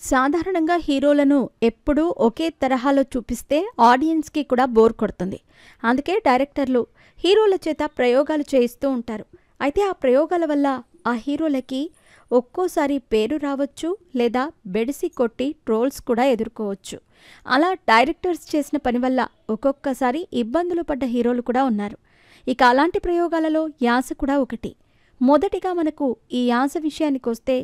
సాధారణంగా హీరోలను ఎప్పుడూ ఒకే తరహాలో చూపిస్తే ఆడియన్స్‌కి కూడా బోర్ కొడుతుంది. అందుకే డైరెక్టర్లు హీరోల చేత ప్రయోగాలు చేయిస్తూ ఉంటారు. అయితే ఆ ప్రయోగాల వల్ల ఆ హీరోలకి ఒక్కోసారి పేరు రావచ్చు, లేదా బెడిసి కొట్టి ట్రోల్స్ కూడా ఎదుర్కోవచ్చు. అలా డైరెక్టర్స్ చేసిన పని వల్ల ఒక్కొక్కసారి ఇబ్బందులు పడ్డ హీరోలు కూడా ఉన్నారు. ఇక అలాంటి ప్రయోగాలలో యాస కూడా ఒకటి. మొదటిగా మనకు ఈ యాస విషయానికొస్తే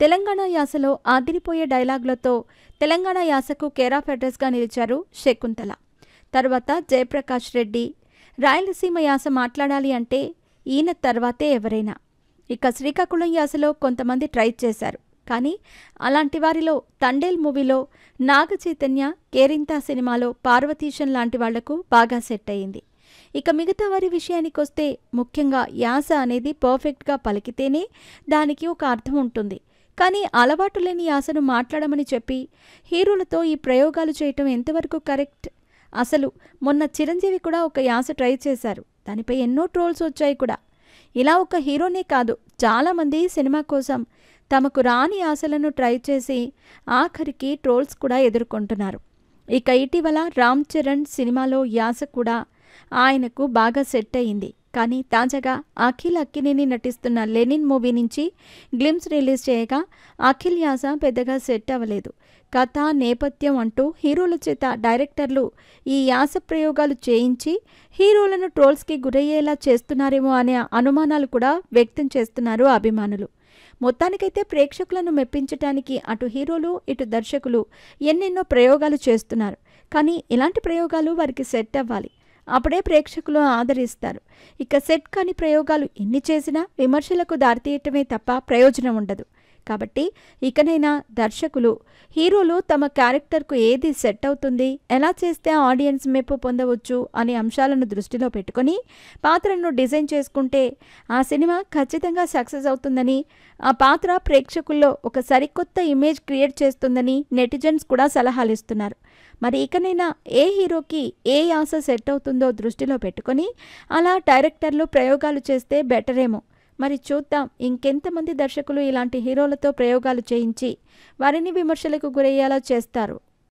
తెలంగాణ యాసలో అదిరిపోయే డైలాగులతో తెలంగాణ యాసకు కేర్ ఆఫ్ అడ్రస్‌గా నిలిచారు శకుంతల. తర్వాత జయప్రకాష్ రెడ్డి. రాయలసీమ యాస మాట్లాడాలి అంటే ఈయన తర్వాతే ఎవరైనా. ఇక శ్రీకాకుళం యాసలో కొంతమంది ట్రై చేశారు. కానీ అలాంటి వారిలో తండేల్ మూవీలో నాగ చైతన్య, కేరింత సినిమాలో పార్వతీశన్ లాంటి వాళ్లకు బాగా సెట్ అయ్యింది. ఇక మిగతా వారి విషయానికొస్తే ముఖ్యంగా యాస అనేది పర్ఫెక్ట్గా పలికితేనే దానికి ఒక అర్థం ఉంటుంది. కానీ అలవాటు లేని యాసను మాట్లాడమని చెప్పి హీరోలతో ఈ ప్రయోగాలు చేయటం ఎంతవరకు కరెక్ట్? అసలు మొన్న చిరంజీవి కూడా ఒక యాస ట్రై చేశారు. దానిపై ఎన్నో ట్రోల్స్ వచ్చాయి కూడా. ఇలా ఒక హీరోనే కాదు, చాలామంది సినిమా కోసం తమకు రాని యాసలను ట్రై చేసి ఆఖరికి ట్రోల్స్ కూడా ఎదుర్కొంటున్నారు. ఇక ఇటీవల రామ్ చరణ్ సినిమాలో యాస కూడా ఆయనకు బాగా సెట్ అయ్యింది. కానీ తాజాగా అఖిల్ అక్కినేని నటిస్తున్న లెనిన్ మూవీ నుంచి గ్లిమ్స్ రిలీజ్ చేయగా అఖిల్ యాస పెద్దగా సెట్ అవ్వలేదు. కథ, నేపథ్యం అంటూ హీరోల చేత డైరెక్టర్లు ఈ యాస ప్రయోగాలు చేయించి హీరోలను ట్రోల్స్కి గురయ్యేలా చేస్తున్నారేమో అనే అనుమానాలు కూడా వ్యక్తం చేస్తున్నారు అభిమానులు. మొత్తానికైతే ప్రేక్షకులను మెప్పించటానికి అటు హీరోలు, ఇటు దర్శకులు ఎన్నెన్నో ప్రయోగాలు చేస్తున్నారు. కానీ ఇలాంటి ప్రయోగాలు వారికి సెట్ అవ్వాలి. అప్పుడే ప్రేక్షకులు ఆదరిస్తారు. ఇక సెట్ కాని ప్రయోగాలు ఎన్ని చేసినా విమర్శలకు దారితీయటమే తప్ప ప్రయోజనం ఉండదు. కాబట్టి ఇకనైనా దర్శకులు హీరోలు తమ క్యారెక్టర్కు ఏది సెట్ అవుతుంది, ఎలా చేస్తే ఆడియన్స్ మెప్పు పొందవచ్చు అనే అంశాలను దృష్టిలో పెట్టుకొని పాత్రను డిజైన్ చేసుకుంటే ఆ సినిమా ఖచ్చితంగా సక్సెస్ అవుతుందని, ఆ పాత్ర ప్రేక్షకుల్లో ఒక సరికొత్త ఇమేజ్ క్రియేట్ చేస్తుందని నెటిజన్స్ కూడా సలహాలు ఇస్తున్నారు. మరి ఇకనైనా ఏ హీరోకి ఏ యాస సెట్ అవుతుందో దృష్టిలో పెట్టుకొని అలా డైరెక్టర్లు ప్రయోగాలు చేస్తే బెటరేమో. మరి చూద్దాం ఇంకెంతమంది దర్శకులు ఇలాంటి హీరోలతో ప్రయోగాలు చేయించి వారిని విమర్శలకు గురయ్యేలా చేస్తారు.